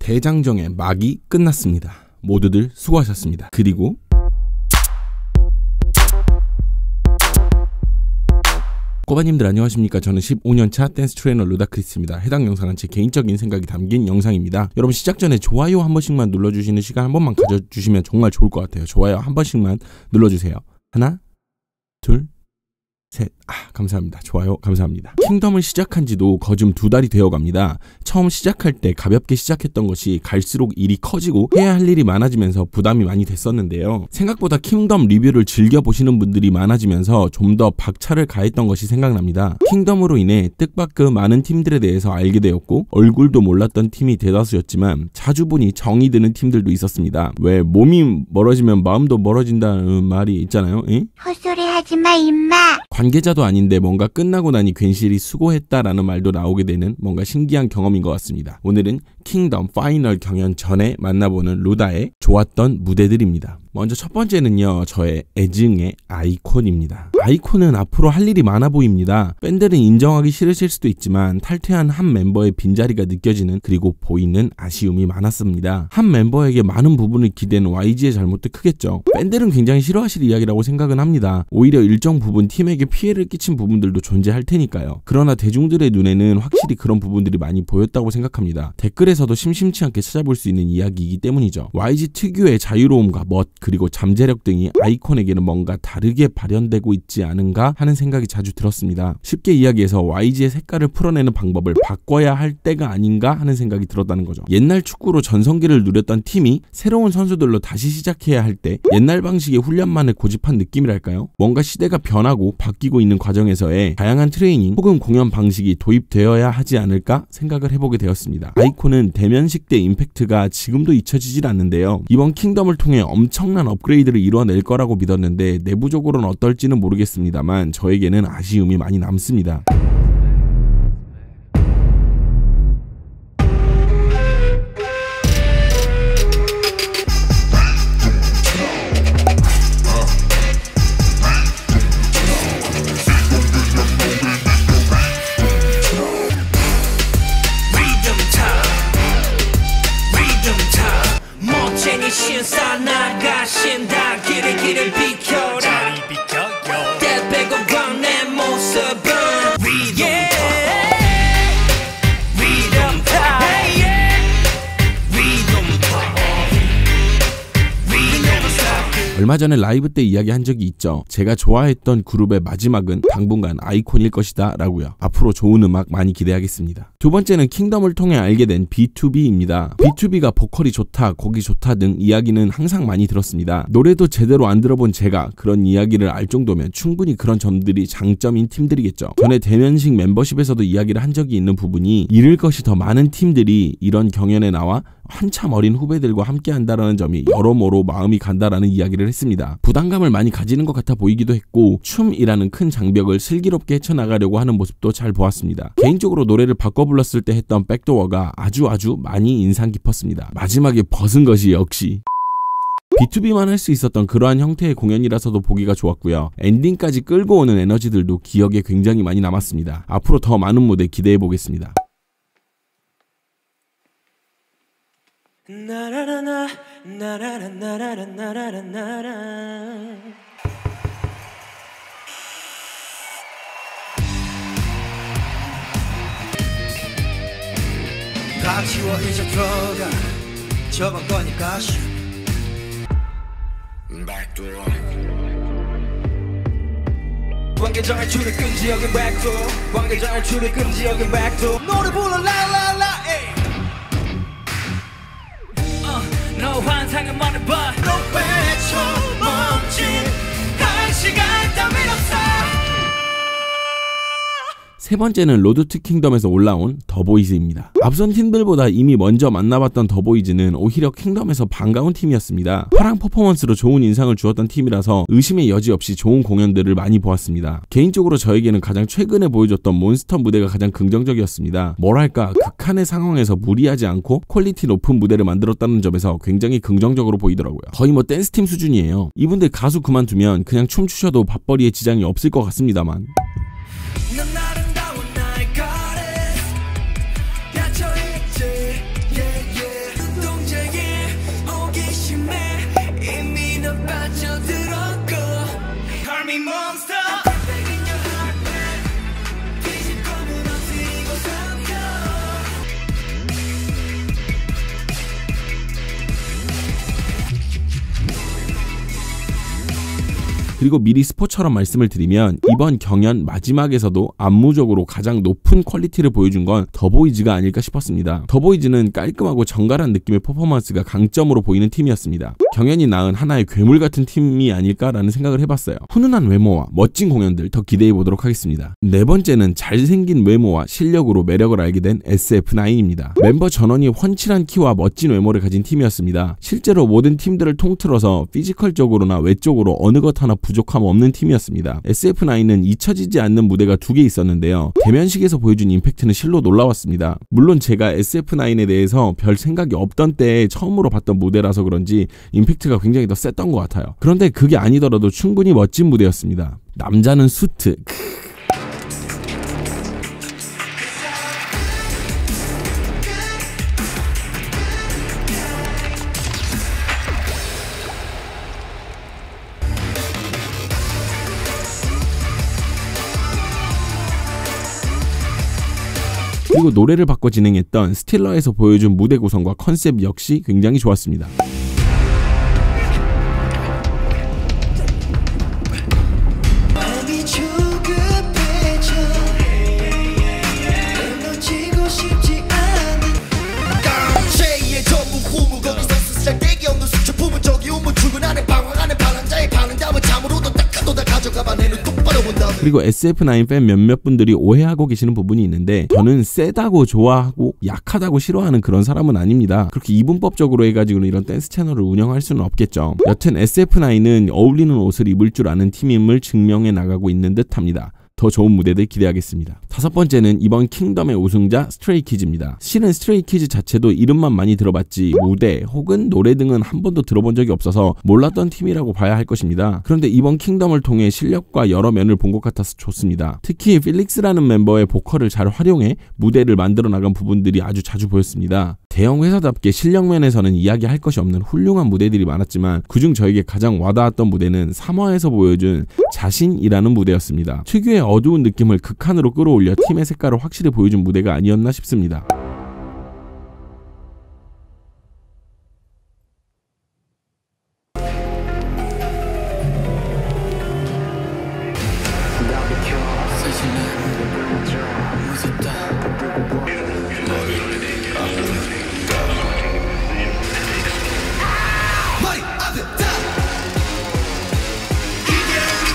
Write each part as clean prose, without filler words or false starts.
대장정의 막이 끝났습니다. 모두들 수고하셨습니다. 그리고 꼬바님들 안녕하십니까. 저는 15년차 댄스 트레이너 루다크리스입니다. 해당 영상은 제 개인적인 생각이 담긴 영상입니다. 여러분 시작 전에 좋아요 한 번씩만 눌러주시는 시간 한 번만 가져주시면 정말 좋을 것 같아요. 좋아요 한 번씩만 눌러주세요. 하나, 둘, 셋. 감사합니다. 좋아요 감사합니다. 킹덤을 시작한 지도 거즘 2달이 되어갑니다. 처음 시작할 때 가볍게 시작했던 것이 갈수록 일이 커지고 해야 할 일이 많아지면서 부담이 많이 됐었는데요. 생각보다 킹덤 리뷰를 즐겨보시는 분들이 많아지면서 좀 더 박차를 가했던 것이 생각납니다. 킹덤으로 인해 뜻밖의 많은 팀들에 대해서 알게 되었고 얼굴도 몰랐던 팀이 대다수였지만 자주 보니 정이 드는 팀들도 있었습니다. 왜 몸이 멀어지면 마음도 멀어진다는 말이 있잖아요. 에? 헛소리 하지마 임마. 관계자도 아닌데 뭔가 끝나고 나니 괜시리 수고했다라는 말도 나오게 되는 뭔가 신기한 경험인 것 같습니다. 오늘은 킹덤 파이널 경연 전에 만나보는 루다의 좋았던 무대들입니다. 먼저 첫 번째는요, 저의 애증의 아이콘입니다. 아이콘은 앞으로 할 일이 많아 보입니다. 밴들은 인정하기 싫으실 수도 있지만 탈퇴한 한 멤버의 빈자리가 느껴지는 그리고 보이는 아쉬움이 많았습니다. 한 멤버에게 많은 부분을 기대는 YG의 잘못도 크겠죠. 밴들은 굉장히 싫어하실 이야기라고 생각은 합니다. 오히려 일정 부분 팀에게 피해를 끼친 부분들도 존재할 테니까요. 그러나 대중들의 눈에는 확실히 그런 부분들이 많이 보였다고 생각합니다. 댓글에서도 심심치 않게 찾아볼 수 있는 이야기이기 때문이죠. YG 특유의 자유로움과 멋 그리고 잠재력 등이 아이콘에게는 뭔가 다르게 발현되고 있지 않은가 하는 생각이 자주 들었습니다. 쉽게 이야기해서 YG의 색깔을 풀어내는 방법을 바꿔야 할 때가 아닌가 하는 생각이 들었다는 거죠. 옛날 축구로 전성기를 누렸던 팀이 새로운 선수들로 다시 시작해야 할 때 옛날 방식의 훈련만을 고집한 느낌이랄까요? 뭔가 시대가 변하고 바뀌고 있는 과정에서의 다양한 트레이닝 혹은 공연 방식이 도입되어야 하지 않을까 생각을 해보게 되었습니다. 아이콘은 대면식 때 임팩트가 지금도 잊혀지질 않는데요. 이번 킹덤을 통해 엄청난 업그레이드를 이뤄낼 거라고 믿었는데 내부적으로는 어떨지는 모르겠습니다만 저에게는 아쉬움이 많이 남습니다. 얼마 전에 라이브 때 이야기한 적이 있죠. 제가 좋아했던 그룹의 마지막은 당분간 아이콘일 것이다 라고요. 앞으로 좋은 음악 많이 기대하겠습니다. 두 번째는 킹덤을 통해 알게 된 B2B입니다. B2B가 보컬이 좋다, 곡이 좋다 등 이야기는 항상 많이 들었습니다. 노래도 제대로 안 들어본 제가 그런 이야기를 알 정도면 충분히 그런 점들이 장점인 팀들이겠죠. 전에 대면식 멤버십에서도 이야기를 한 적이 있는 부분이 잃을 것이 더 많은 팀들이 이런 경연에 나와 한참 어린 후배들과 함께 한다라는 점이 여러모로 마음이 간다라는 이야기를 했습니다. 부담감을 많이 가지는 것 같아 보이기도 했고 춤이라는 큰 장벽을 슬기롭게 헤쳐나가려고 하는 모습도 잘 보았습니다. 개인적으로 노래를 바꿔 불렀을 때 했던 백도어가 아주 많이 인상 깊었습니다. 마지막에 벗은 것이 역시 B2B만 할 수 있었던 그러한 형태의 공연이라서도 보기가 좋았고요. 엔딩까지 끌고 오는 에너지들도 기억에 굉장히 많이 남았습니다. 앞으로 더 많은 무대 기대해 보겠습니다. 나라라나 나라라나라라나라라나라 다 치워 이제 들어가 저번 거니까 backdoor 관계자의 출입금 지역의 backdoor 관계자의 출입금 지역의 backdoor 노래 불러 라라라 너 환상은 많은 봐 너 외쳐 멈춘 할 시간 따윈 없어. 세 번째는 로드 투 킹덤에서 올라온 더보이즈입니다. 앞선 팀들보다 이미 먼저 만나봤던 더보이즈는 오히려 킹덤에서 반가운 팀이었습니다. 화랑 퍼포먼스로 좋은 인상을 주었던 팀이라서 의심의 여지 없이 좋은 공연들을 많이 보았습니다. 개인적으로 저에게는 가장 최근에 보여줬던 몬스터 무대가 가장 긍정적이었습니다. 뭐랄까 극한의 상황에서 무리하지 않고 퀄리티 높은 무대를 만들었다는 점에서 굉장히 긍정적으로 보이더라고요. 거의 뭐 댄스팀 수준이에요. 이분들 가수 그만두면 그냥 춤추셔도 밥벌이에 지장이 없을 것 같습니다만 그리고 미리 스포처럼 말씀을 드리면 이번 경연 마지막에서도 안무적으로 가장 높은 퀄리티를 보여준 건 더보이즈가 아닐까 싶었습니다. 더보이즈는 깔끔하고 정갈한 느낌의 퍼포먼스가 강점으로 보이는 팀이었습니다. 경연이 낳은 하나의 괴물 같은 팀이 아닐까라는 생각을 해봤어요. 훈훈한 외모와 멋진 공연들 더 기대해 보도록 하겠습니다. 네 번째는 잘생긴 외모와 실력으로 매력을 알게 된 SF9입니다. 멤버 전원이 훤칠한 키와 멋진 외모를 가진 팀이었습니다. 실제로 모든 팀들을 통틀어서 피지컬적으로나 외적으로 어느 것 하나 부족함 없는 팀이었습니다. SF9은 잊혀지지 않는 무대가 2개 있었는데요. 대면식에서 보여준 임팩트는 실로 놀라웠습니다. 물론 제가 SF9에 대해서 별 생각이 없던 때에 처음으로 봤던 무대라서 그런지 임팩트가 굉장히 더 셌던 것 같아요. 그런데 그게 아니더라도 충분히 멋진 무대였습니다. 남자는 수트. 그리고 노래를 바꿔 진행했던 스틸러에서 보여준 무대 구성과 컨셉 역시 굉장히 좋았습니다. 그리고 SF9 팬 몇몇 분들이 오해하고 계시는 부분이 있는데 저는 세다고 좋아하고 약하다고 싫어하는 그런 사람은 아닙니다. 그렇게 이분법적으로 해가지고는 이런 댄스 채널을 운영할 수는 없겠죠. 여튼 SF9은 어울리는 옷을 입을 줄 아는 팀임을 증명해 나가고 있는 듯합니다. 더 좋은 무대들 기대하겠습니다. 다섯 번째는 이번 킹덤의 우승자 스트레이키즈입니다. 실은 스트레이키즈 자체도 이름만 많이 들어봤지 무대 혹은 노래 등은 한 번도 들어본 적이 없어서 몰랐던 팀이라고 봐야 할 것입니다. 그런데 이번 킹덤을 통해 실력과 여러 면을 본 것 같아서 좋습니다. 특히 필릭스라는 멤버의 보컬을 잘 활용해 무대를 만들어 나간 부분들이 아주 자주 보였습니다. 대형 회사답게 실력 면에서는 이야기할 것이 없는 훌륭한 무대들이 많았지만 그중 저에게 가장 와닿았던 무대는 3화에서 보여준 자신이라는 무대였습니다. 특유의 어두운 느낌을 극한으로 끌어올려 팀의 색깔을 확실히 보여준 무대가 아니었나 싶습니다.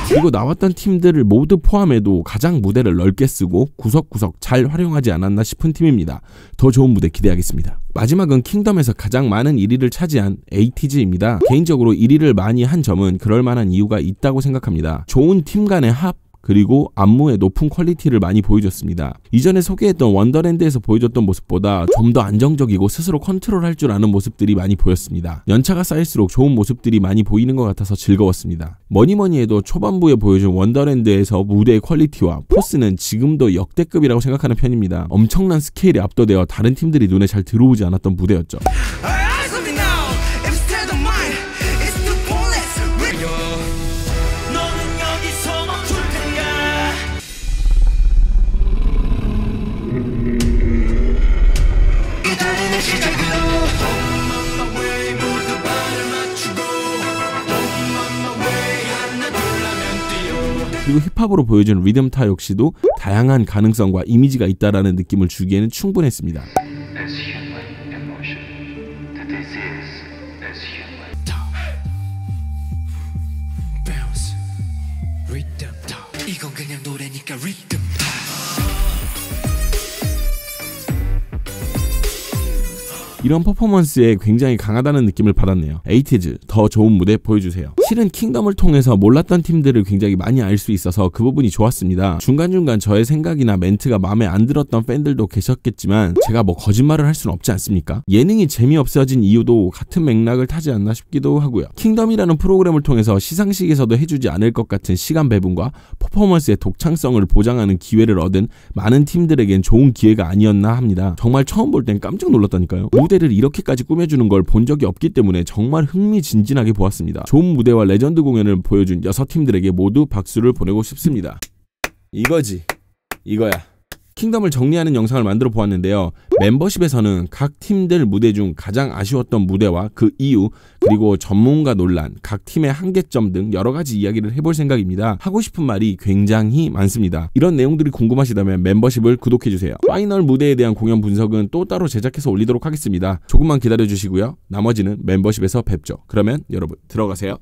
그리고 나왔던 팀들을 모두 포함해도 가장 무대를 넓게 쓰고 구석구석 잘 활용하지 않았나 싶은 팀입니다. 더 좋은 무대 기대하겠습니다. 마지막은 킹덤에서 가장 많은 1위를 차지한 에이티즈입니다. 개인적으로 1위를 많이 한 점은 그럴 만한 이유가 있다고 생각합니다. 좋은 팀 간의 합, 그리고 안무의 높은 퀄리티를 많이 보여줬습니다. 이전에 소개했던 원더랜드에서 보여줬던 모습보다 좀 더 안정적이고 스스로 컨트롤할 줄 아는 모습들이 많이 보였습니다. 연차가 쌓일수록 좋은 모습들이 많이 보이는 것 같아서 즐거웠습니다. 뭐니뭐니 해도 초반부에 보여준 원더랜드에서 무대의 퀄리티와 포스는 지금도 역대급이라고 생각하는 편입니다. 엄청난 스케일에 압도되어 다른 팀들이 눈에 잘 들어오지 않았던 무대였죠. 그리고 힙합으로 보여준 리듬타 역시도 다양한 가능성과 이미지가 있다라는 느낌을 주기에는 충분했습니다. 이건 그냥 노래니까 리듬. 이런 퍼포먼스에 굉장히 강하다는 느낌을 받았네요. 에이티즈 더 좋은 무대 보여주세요. 실은 킹덤을 통해서 몰랐던 팀들을 굉장히 많이 알 수 있어서 그 부분이 좋았습니다. 중간중간 저의 생각이나 멘트가 마음에 안 들었던 팬들도 계셨겠지만 제가 뭐 거짓말을 할 수는 없지 않습니까? 예능이 재미없어진 이유도 같은 맥락을 타지 않나 싶기도 하고요. 킹덤이라는 프로그램을 통해서 시상식에서도 해주지 않을 것 같은 시간 배분과 퍼포먼스의 독창성을 보장하는 기회를 얻은 많은 팀들에겐 좋은 기회가 아니었나 합니다. 정말 처음 볼 땐 깜짝 놀랐다니까요. 무대를 이렇게까지 꾸며주는 걸 본 적이 없기 때문에 정말 흥미진진하게 보았습니다. 좋은 무대와 레전드 공연을 보여준 6팀들에게 모두 박수를 보내고 싶습니다. 이거지. 이거야. 킹덤을 정리하는 영상을 만들어 보았는데요. 멤버십에서는 각 팀들 무대 중 가장 아쉬웠던 무대와 그 이유, 그리고 전문가 논란, 각 팀의 한계점 등 여러 가지 이야기를 해볼 생각입니다. 하고 싶은 말이 굉장히 많습니다. 이런 내용들이 궁금하시다면 멤버십을 구독해주세요. 파이널 무대에 대한 공연 분석은 또 따로 제작해서 올리도록 하겠습니다. 조금만 기다려주시고요. 나머지는 멤버십에서 뵙죠. 그러면 여러분 들어가세요.